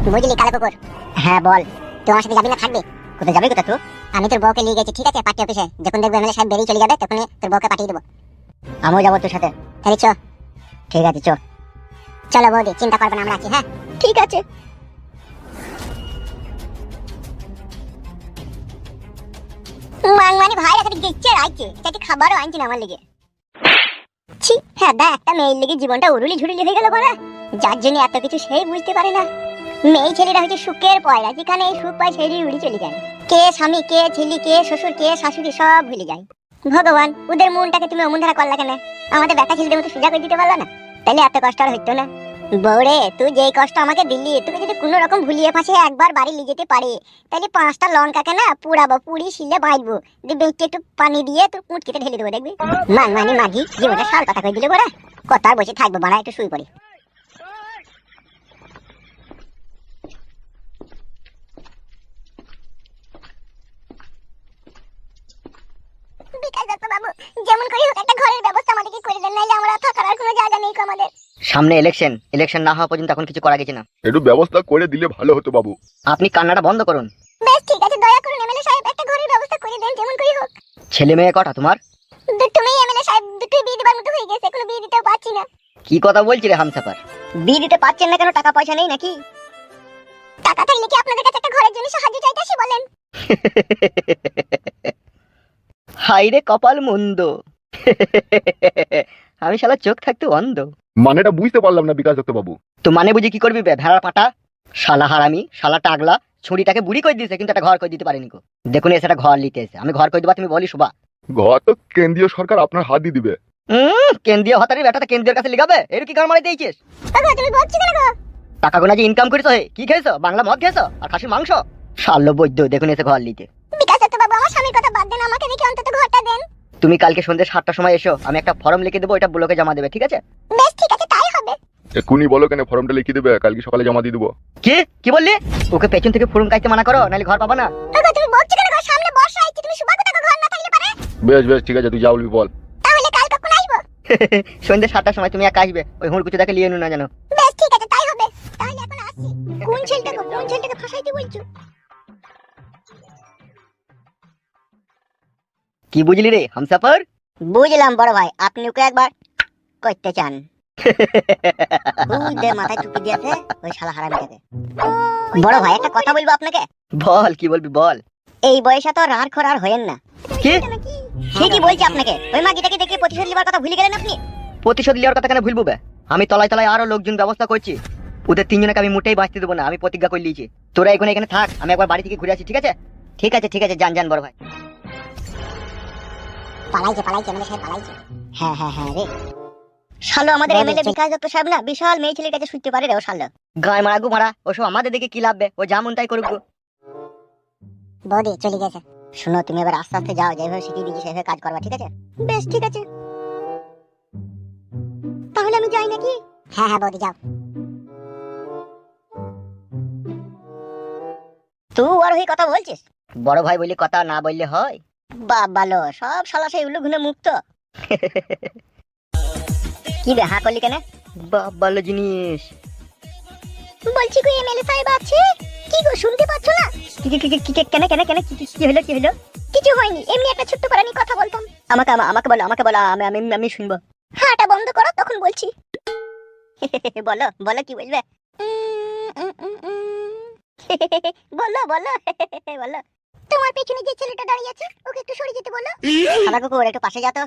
বুঝলি কালো কুকুর? হ্যাঁ বল। তুই আমার সাথে যাবি না থাকবি? কোথায় যাবি কোথা তুই? আমি তোর বউকে নিয়ে গেছি, ঠিক আছে? পার্টি অফিসে যখন দেখবো এমএলএ সাহেব বেরিয়ে চলে যাবে তখন তোর বউকে পাঠিয়ে দেবো। আমিও যাবো তোর সাথে। তাহলে চ। ঠিক আছে চ। চলো বৌদি, চিন্তা করবে না, আমরা আছি। হ্যাঁ ঠিক আছে। মানে ভাই একটা দেখছে রাইছে, এটা খাবারও আনছি না আমার লেগে। ছি হ্যাঁ দা, একটা মেয়ের লেগে জীবনটা উড়ুলি ঝুড়িলি হয়ে গেল বড়া। যার জন্য এত কিছু সেই বুঝতে পারে না। মেয়ে ছেলেরা হচ্ছে সুখের পয়লা, যেখানে এই সুখ পায় সেই উড়ি চলে যায়। কে স্বামী, কে ছেলে, কে শ্বশুর, কে শাশুড়ি সব ভুলে যায়। ভগবান, ওদের মনটাকে তুমি অমন ধারা করলা কেন? আমাদের বেটা ছেলেদের মতো সোজা করে দিতে পারলা না? তাহলে এত কষ্ট আর হইতো না। বউরে, তুই যেই কষ্ট আমাকে দিলি, তুমি যদি কোনো রকম ভুলিয়ে ফাঁসে একবার বাড়ি নিয়ে যেতে পারে, তাহলে 5টা লঙ্কাকে না পুড়াবো, পুড়ি শিলে বাইবো, দেখবি একটু পানি দিয়ে তোর মুটকিতে ঢেলে দেবো, দেখবি? মানে মাগি জীবনটা সার কথা কই দিলে বড়া। কথা আর বসে থাকবো বাড়া, একটু শুই পড়ি। যেমন করে হোক একটা ঘরের ব্যবস্থা আমাদেরকে করে দেন, নাইলে আমরা থাকার আর কোনো জায়গা নেই আমাদের। সামনে ইলেকশন না হওয়া পর্যন্ত এখন কিছু করা গেছে না। একটু ব্যবস্থা করে দিলে ভালো হতো বাবু। আপনি কান্নাটা বন্ধ করুন। বেশ ঠিক আছে, দয়া করুন এমএলএ সাহেব, একটা ঘরের ব্যবস্থা করে দেন যেমন করে হোক। ছেলে মেয়ে কটা তোমার? দুটো মেয়ে এমএলএ সাহেব, দুটোই বিয়ে দেবার মতো হয়ে গেছে, এখনো বিয়ে দিতেও পারছি না। কি কথা বলছি রে হামসাফার? বিয়ে দিতে পারছেন না কেন? টাকা পয়সা নেই নাকি? টাকা থাকলে কি আপনাদের কাছে একটা ঘরের জন্য সাহায্য চাইতে আসি বলেন? হাই রে কপাল মন্দ। আমি শালা চোখ থাকতে অন্ধ। মানেটা বুঝতে পারলাম না বিকাশ দত্ত বাবু। তো মানে বুঝি কি করবি বে ভেড়ার পাটা? শালা হারামি, শালা টাগলা, ছুরিটাকে বুড়ি করে দিয়েছে কিন্তু একটা ঘর করে দিতে পারেনি। দেখুন এসে একটা ঘর নিতে এসে আমি ঘর করে দেবা, তুমি বলি শুবা? ঘর তো কেন্দ্রীয় সরকার আপনার হাত দিয়ে দিবে। কেন্দ্রীয় হতারি বেটাটা কেন্দ্রের কাছে লিগাবে, এর কি গান মারি দিয়েছিস? তুমি বলছি কেন গো? টাকা গোনা যে ইনকাম করিস, কি খেয়েছো? বাংলা মদ খেয়েছো আর খাসির মাংস? শাল্য বৈদ্য, দেখুন এসে ঘর নিতে। বিকাশ দত্ত বাবু, আমার স্বামীর কথা বাদ দেন, আমাকে দেখি অন্তত ঘরটা দেন। তুমি কালকে সন্ধ্যে 7টার সময় এসো, আমি একটা ফর্ম লিখে দেবো, এটা ব্লকে জমা দেবে, ঠিক আছে? বেশ ঠিক আছে, তাই হবে। এক্ষুনি বলো কেন ফর্মটা লিখে দেবে, কালকে সকালে জমা দিয়ে দেবো। কি বললি? ওকে পেছন থেকে ফোরন কাইতে মানা করো, নাহলে ঘর পাবা না। তুমি বলছো কেন? সামনে বর্ষা আইছে, তুমি শুবা কোথা ঘর না থাকলে পারে? বেশ বেশ ঠিক আছে, তুই যা বলবি বল। তাহলে কাল কখন আসবো? সন্ধ্যে 7টার সময় তুমি একা আসবে, ওই হুড়কুচু দেখে নিয়ে না জানো। বেশ ঠিক আছে, তাই হবে। তাহলে এখন আসছি। কোন ছেলেটাকে ফাঁসাইতে বলছো? কি বুঝলি রে হামসাফার? বুঝলাম বড় ভাই, আপনি ওকে একবার করতে চান। মাথায় টুপি দিয়েছে ওই শালা হারামিটাকে। বড় ভাই একটা কথা বলবো আপনাকে। বল, কি বলবি বল। এই বয়সে তো রার খোর আর হয়েন না। কি ঠিকই বলছি আপনাকে, ওই মাগিটাকে দেখে প্রতিশোধ নেবার কথা ভুলে গেলেন আপনি। প্রতিশোধ নেওয়ার কথা কেন ভুলবো বে? আমি তলায় তলায় আরো লোকজন ব্যবস্থা করছি, ওদের 3জনকে আমি মোটেই বাঁচতে দেবো না, আমি প্রতিজ্ঞা করে নিয়েছি। তোরা এখানে থাক, আমি একবার বাড়ি থেকে ঘুরে আসি, ঠিক আছে? ঠিক আছে যান বড় ভাই। পালাইছে এমএলএ সাহেব পালাইছে। হ্যাঁ রে শালো, আমাদের এমএলএ বিকাশ দত্ত সাহেব না বিশাল মেয়ে ছেলের কাছে শুইতে পারে রে। ও শালো গায়ে মারা গু মারা, ওসব আমাদের দেখে কি লাভবে? ও যেমন তাই করুক। বৌদি চলে গেছে। শোনো, তুমি এবার আস্তে আস্তে যাও, যেভাবে শিখিয়ে দিয়েছি সেভাবে কাজ করবা, ঠিক আছে? বেশ ঠিক আছে, তাহলে আমি যাই নাকি? হ্যাঁ বৌদি যাও। তুই আর ওই কথা বলছিস? বড় ভাই বলি কথা না বললে হয়? বাবালো, সব শালা সেই উল্লু ঘুনে মুক্ত। কি বে হা করলি কেন? বাবালো জিনিস বলছি। কই এমএলএ সাহেব আছে? কি গো শুনতে পাচ্ছ না? কেন কি হলো? কিছু হয়নি, এমনি একটা ছোট্ট প্রাণী কথা বলতাম। আমাকে বলো, আমি শুনবো। হাঁটা বন্ধ করো, তখন বলছি। বলো কি বলবে? বলো। তোমার পেছনে যে ছেলেটা দাঁড়িয়ে আছে, ওকে একটু সরে যেতে বলো। শালা কুকুর, একটু পাশে যা তো।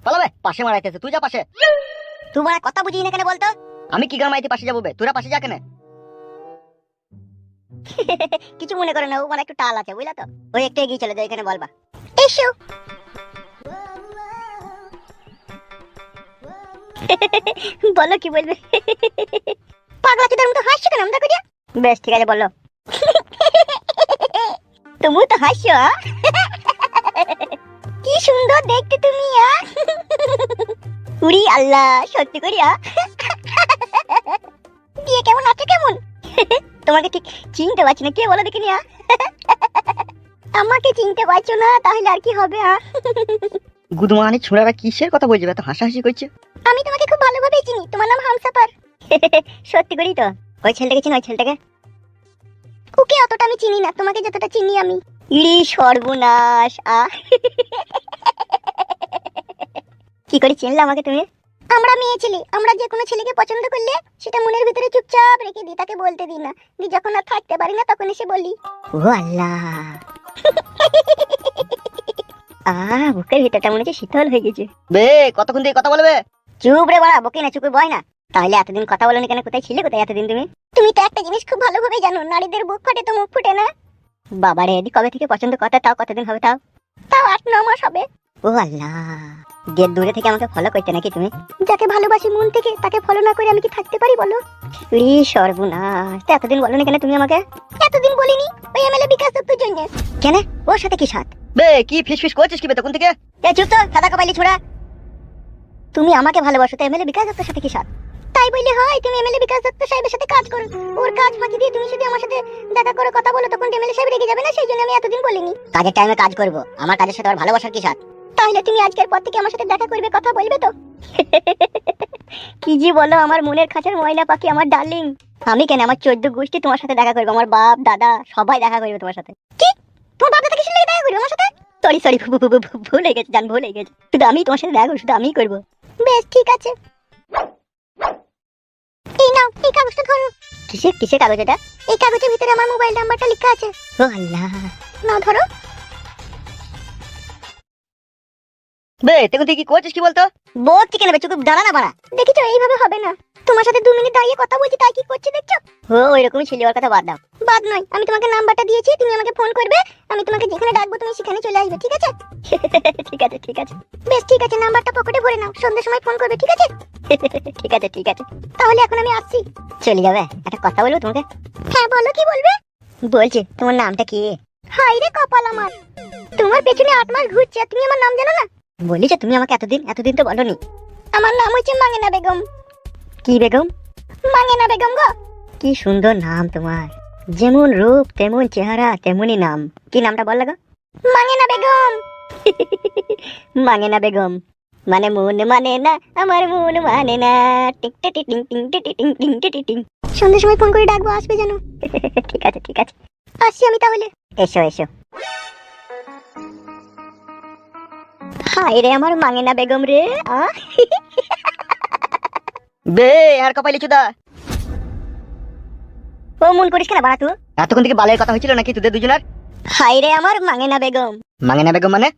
পালাবে, পাশে মারাইতেছে, তুই যা পাশে। তুই মারা কথা বুঝিস না কেন বলতো? আমি কি গান মাইতে পাশে যাবো বে? তোরা পাশে যা কেন? কিছু মনে করে না, ও মানে একটু টাল আছে, বুঝলা তো? ওই একটু এগিয়ে চলে যায়, এখানে বলবা। এসো। বলো কি বলবে? পাগলা চোদার মতো হাসছো কেন আমরা করিয়া? বেশ ঠিক আছে বলো। তুমি তো হাসছো। কি সুন্দর দেখতে তুমি। উড়ি আল্লাহ, সত্যি করিয়া দিয়ে কেমন আছে? কেমন তোমাকে ঠিক চিনতে পারছি না, কে বলো দেখিনি। আমাকে চিনতে পারছো না, তাহলে আর কি হবে? গুদমানি ছোড়ারা কিসের কথা বলছে, এত হাসাহাসি করছে? আমি তোমাকে খুব ভালোভাবে চিনি, তোমার নাম হামসাফার। সত্যি করি তো? ওই ছেলেটাকে চিনো? ওই ছেলেটাকে ওকে অতটা আমি চিনি না, তোমাকে যতটা চিনি আমি। ইড়ি সর্বনাশ কি করে চিনলে আমাকে তুমি? আমরা মেয়ে ছেলে, আমরা যে কোনো ছেলেকে পছন্দ করলে সেটা মনের ভিতরে চুপচাপ রেখে দিই, তাকে বলতে দিই না। যখন আর থাকতে পারি না তখন এসে বলি। ও আল্লাহ বুকের ভিতরটা মনে হচ্ছে শীতল হয়ে গেছে। বে কতক্ষণ দিয়ে কথা বলবে? চুপ রে বাড়া, বকে না, চুপে বয় না। তাহলে এতদিন কথা বলনি কেন? কোথায় ছিলে, কোথায় এতদিন তুমি? তুমি তো একটা জিনিস খুব ভালোভাবে জানো, নারীদের বুক ফাটে তো মুখ ফুটে না। বাবারে, এদি কবে থেকে পছন্দ কথা, তাও কতদিন হবে? তাও 8-9 মাস হবে। ও আল্লাহ, যে দূরে থেকে আমাকে ফলো করতে নাকি তুমি? যাকে ভালোবাসি মন থেকে তাকে ফলো না করে আমি কি থাকতে পারি বলো? ই সর্বনাশ, তা এতদিন বলনি কেন তুমি আমাকে? এতদিন বলিনি ওই এমএলএ বিকাশ দত্তর জন্য। কেন, ওর সাথে কি সাথ? বে কি ফিস করছিস কি বে তখন থেকে? এ চুপ তো, সাদা কপালি ছোড়া। তুমি আমাকে ভালোবাসো তো এমএলএ বিকাশ দত্তর সাথে কি সাথ? তাই বললে হয়? তুমি এমএলএ বিকাশ দত্ত সাহেবের সাথে কাজ করো, ওর কাজ ফাঁকি দিয়ে তুমি যদি আমার সাথে দেখা করে কথা বলো তখন এমএলএ সাহেব রেগে যাবে না? সেই জন্য আমি এতদিন বলিনি। কাজের টাইমে কাজ করব, আমার কাজের সাথে আর ভালোবাসার কি সাথ? তাহলে তুমি আজকের পর থেকে আমার সাথে দেখা করবে, কথা বলবে তো? কি জি বলো আমার মনের খাঁচার ময়না পাখি, আমার ডার্লিং। আমি কেন, আমার 14 গোষ্ঠী তোমার সাথে দেখা করবে, আমার বাপ দাদা সবাই দেখা করবে তোমার সাথে। কি, তোমার বাপ দাদা কিসের লাগে দেখা করবে আমার সাথে? সরি ভুল হয়ে গেছে জান, ভুল হয়ে গেছে। শুধু আমি তোমার সাথে দেখা করবো, শুধু আমিই করবো। বেশ ঠিক আছে, এই নাও, এই কাগজটা ধরো। কিসের কাগজ এটা? এই কাগজের ভিতরে আমার মোবাইল নাম্বারটা লেখা আছে। ও আল্লাহ, নাও ধরো। বে তখন থেকে কি করছিস কি বলতো? বলছি কেন, চুপ দাঁড়া না বাড়া। দেখিছো এইভাবে হবে না, তোমার সাথে 2 মিনিট দাঁড়িয়ে কথা বলছি তাই কি করছি দেখছো? ও ওইরকমই ছিল, ওর কথা বাদ দাও। বাদ নয়, আমি তোমাকে নাম্বারটা দিয়েছি, তুমি আমাকে ফোন করবে, আমি তোমাকে যেখানে ডাকবো তুমি সেখানে চলে আসবে, ঠিক আছে? ঠিক আছে বেশ ঠিক আছে, নাম্বারটা পকেটে ভরে নাও, সন্ধ্যার সময় ফোন করবে, ঠিক আছে? ঠিক আছে তাহলে এখন আমি আসছি। চলে যাবে? একটা কথা বলবো তোমাকে। হ্যাঁ বলো, কি বলবে? বলছি তোমার নামটা কি? হাই রে কপাল আমার, তোমার পেছনে 8 মাস ঘুরছে আর তুমি আমার নাম জানো না? বলিস তুমি আমাকে এতদিন তো বলনি। আমার নাম হচ্ছে মাঙ্গেনা বেগম। কি বেগম? মাঙ্গেনা বেগম গো। কি সুন্দর নাম তোমার, যেমন রূপ তেমন চেহারা তেমনই নাম। কি নামটা বল লাগো? মাঙ্গেনা বেগম। মাঙ্গেনা বেগম মানে মন মানে না, আমার মন মানে না। টিং টিং টিং টিং টিং টিং টিং টিং। সন্ধ্যার সময় ফোন করে ডাকবো, আসবে জানো? ঠিক আছে আসছি আমি তাহলে। এসো। হাই রে আমার মাঙ্গেনা বেগম রে। বে আর কপাইলি চুদা, ও মন করিস কেন বাড়া তুই? এতক্ষণ থেকে বালের কথা হয়েছিল নাকি তোদের দুজনের? হাই রে আমার মাঙ্গেনা বেগম। মাঙ্গেনা বেগম মানে?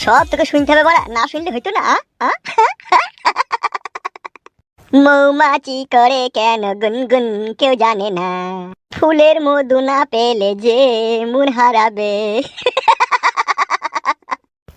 সব তোকে শুনতে হবে বাড়া, না শুনলে হইতো না। মৌমাছি করে কেন গুনগুন কেউ জানে না, ফুলের মধু না পেলে যে মন হারাবে।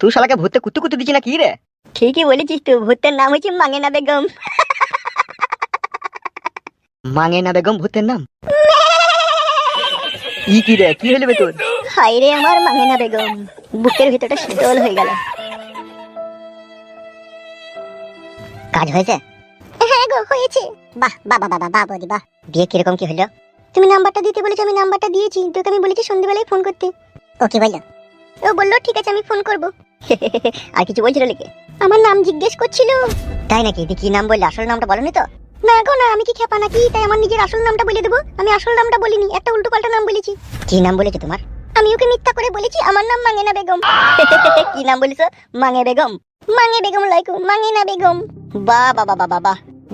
তুই শালাকে ভূতে কুতু দিচ্ছি না কি রে? ঠিকই বলেছিস তুই, ভূতের নাম হচ্ছে মাঙ্গেনা বেগম। মাঙ্গেনা বেগম ভূতের নাম? কি রে, কি হইলে বে তোর? হাই রে আমার মাঙ্গেনা বেগম, বুকের ভিতরটা শীতল হয়ে গেল। কাজ হয়েছে? হ্যাঁ গো হয়েছে। বাহ বৌদি বাহ। বিয়ে কিরকম কি হলো? তুমি নাম্বারটা দিতে বলেছো, আমি নাম্বারটা দিয়েছি, তোকে আমি বলেছি সন্ধ্যাবেলায় ফোন করতে। ও কি বললো? ও বললো ঠিক আছে আমি ফোন করব। আর কিছু বলছিল নাকি? আমার নাম জিজ্ঞেস করছিল। তাই নাকি? কি নাম বললে? আসল নামটা বলনি তো? না গো না, আমি কি খেপা নাকি তাই আমার নিজের আসল নামটা বলে দেবো? আমি আসল নামটা বলিনি, একটা উল্টো পাল্টা নাম বলেছি। কি নাম বলেছে তোমার? আমি ওকে মিথ্যা করে বলেছি আমার নাম মাঙ্গেনা বেগম। কি নাম বলেছো? মাঙ্গে বেগম। মাঙ্গে বেগম লাইকু, মাঙ্গেনা বেগম। বাহ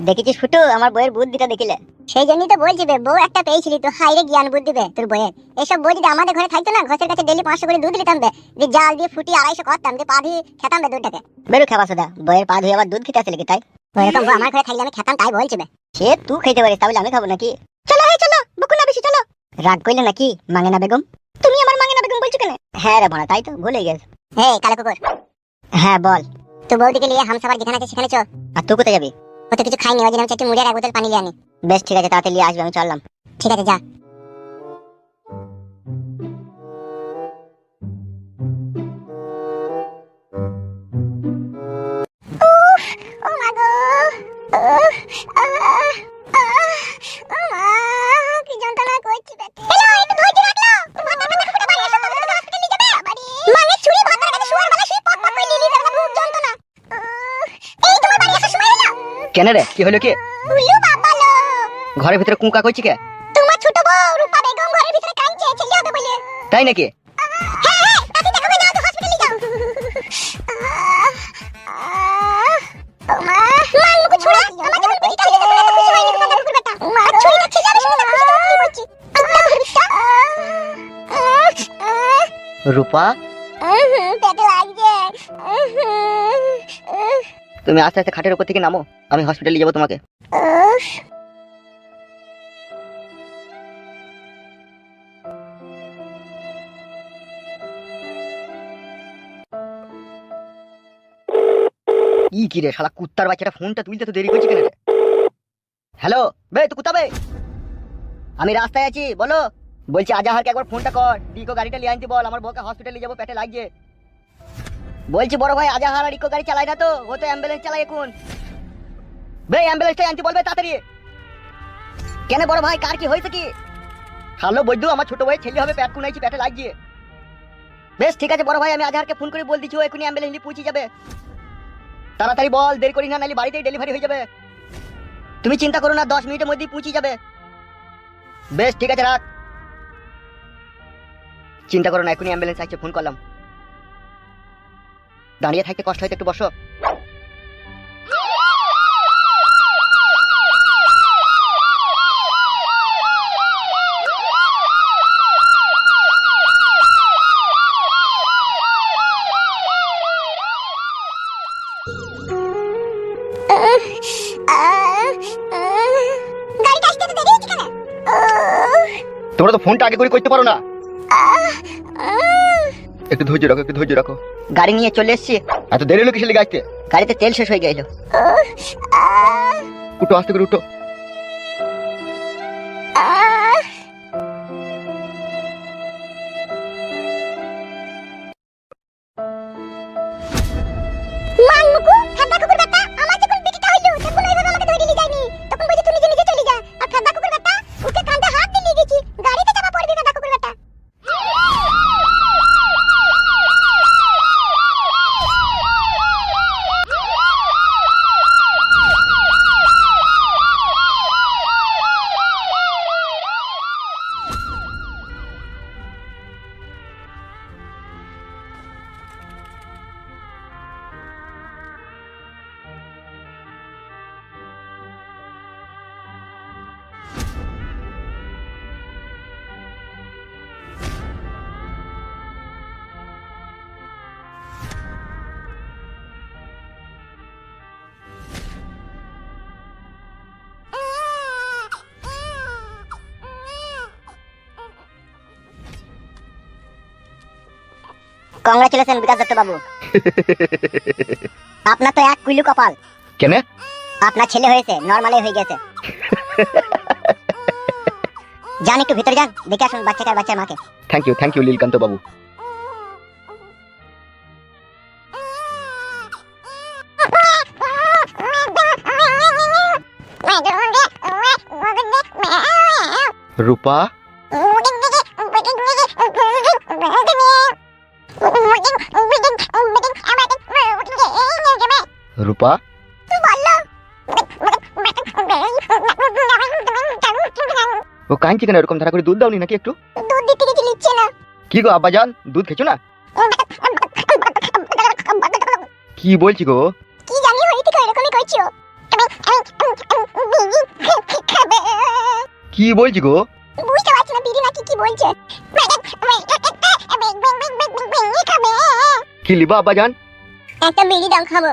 দেখেছিস ফুটু, আমার বইয়ের বুদ্ধিটা দেখিলে? সেই জন্যই তো বলছি বউ একটা পেয়েছিলি তো, হাইরে জ্ঞান বুদ্ধি বে তোর বইয়ের। এসব বই যদি আমাদের ঘরে থাকতো না, ঘরের কাছে ডেলি 500 করে দুধ নিতাম বে, জাল দিয়ে ফুটি 250 করতাম, দিয়ে পা ধুয়ে খেতাম বে দুধটাকে। বেরো খেপা সোদা, বইয়ের পা ধুয়ে আবার দুধ খেতে আসলে কি তাই? ওইরকম বউ আমার ঘরে থাকলে আমি খেতাম, তাই বলছি বে। সে তুই খেতে পারিস, তাহলে আমি খাবো নাকি? চলো বকু না বেশি, চলো। রাগ কইলে নাকি মাঙ্গেনা বেগম? তুমি আমার মাঙ্গেনা বেগম বলছো কেন? হ্যাঁ রে ভাড়া, তাই তো ভুলে গেছ। হে কালো কুকুর। হ্যাঁ বল। তো বৌদিকে নিয়ে হামসাবার যেখানে আছে সেখানে চল। আর তুই কোথায় যাবি? ও তো কিছু খাইনি, ওই জন্য একটু মুড়ি আর 1 বোতল পানি নিয়ে আনি। বেশ ঠিক আছে, তাড়াতাড়ি আসবে, আমি চললাম। ঠিক আছে যা। ও মা গো, কি যন্ত্রণা করছি পেটে। হ্যালো, একটু ধৈর্য রাখলো। মাথাটা ফুটা বাড়ি এসে হসপিটালে নিয়ে যাবে বাড়ি। মানে ছুরি মাথার কাছে শুয়ার বেলা শুয়ে পট করে লিলি দেবে, খুব যন্ত্রণা। এই তোমার বাড়ি আসার সময় হলো? কেন রে, কি হলো কি? উল্লু বাবা লো। ঘরের ভিতরে কুঁকা কইছি কে? তাই নাকি? তাতে দেখাবে না তো হসপিটালে যাও। মা মুখে ছোড়া আমার যখন পিঠটা হয়ে গেছে তখন খুশি হয়নি তোমার কুকুর বেটা। মা ছুরিটা ছেলে আমি শুনে খুশি তো কি বলছি। রূপা, পেটে লাগছে। তুমি আস্তে আস্তে খাটের উপর থেকে নামো, আমি হসপিটালে যাবো তোমাকে। কি রে শালা কুত্তার বাচ্চাটা, ফোনটা তুলতে তো দেরি করছে কেন রে? হ্যালো বে, তুই কোথা বে? আমি রাস্তায় আছি, বলো। বলছি আজাহারকে একবার ফোনটা কর, ডিকো গাড়িটা নিয়ে আনতে বল, আমার বউকে হসপিটালে যাবো, পেটে লাগছে। বলছি বড় ভাই আজাহার আর ইকো গাড়ি চালায় না তো, ও তো অ্যাম্বুলেন্স চালায় এখন। বে অ্যাম্বুলেন্সটা আনতে বলবে তাড়াতাড়ি। কেন বড় ভাই, কার কি হয়েছে কি? হ্যালো বৈদ্যু, আমার ছোট ভাই ছেলে হবে, পেট কুনাইছি, পেটে লাগছে। বেশ ঠিক আছে বড় ভাই, আমি আজাহারকে ফোন করে বল দিচ্ছি, ও এখনই অ্যাম্বুলেন্স নিয়ে পৌঁছে যাবে। তাড়াতাড়ি বল, দেরি করি না, নাহলে বাড়িতেই ডেলিভারি হয়ে যাবে। তুমি চিন্তা করো না, 10 মিনিটের মধ্যেই পৌঁছে যাবে। বেশ ঠিক আছে, রাখ। চিন্তা করো না, এখনই অ্যাম্বুলেন্স আসছে, ফোন করলাম। দাঁড়িয়ে থাকতে কষ্ট হয়তো, একটু বসো। গাড়িটা আসতে তো দেরি হচ্ছে কেন? তোমরা তো ফোনটা আগে করে করতে পারো না। একটু ধৈর্য রাখো, একটু ধৈর্য রাখো। গাড়ি নিয়ে চলে এসছি। এত দেরি হলো কিসের লেগে আসতে? গাড়িতে তেল শেষ হয়ে গেল। উঠো, আস্তে করে উঠো। মানমুকু ফেদা কুকুর বেটা, আমার যখন পিটিটা হইলো তখন এইভাবে আমাকে ধরে নিয়ে যায়নি, তখন বলছে তুই নিজে নিজে চলে যা। আর ফেদা কুকুর বেটা ওকে কাঁধে হাত দিয়ে নিয়ে গেছি, গাড়িতে চাপা পড়বি ফেদা কুকুর বেটা। কংগ্রাচুলেশন বিকাশ দত্ত বাবু, আপনার তো এক কুইলু কপাল। কেন? আপনার ছেলে হয়েছে, নরমালি হয়ে গেছে। যান একটু ভিতরে যান, দেখে আসুন বাচ্চাকে আর বাচ্চার মাকে। থ্যাংক ইউ লীলকান্ত বাবু। রূপা, রূপা, ও কাঁদছে কেন? এরকম ধারা করে দুধ দাওনি নাকি একটু? দুধ দিতে গেছি, নিচ্ছে না। কি গো আব্বাজান, দুধ খেছো না? কি বলছি গো? কি জানি হইতে কই এরকমই কইছো। কি বলছি গো? বুঝতে পারছি না বিড়ি নাকি কি বলছে। কি লিবা আব্বাজান? একটা বিড়ি দাও, খাবো।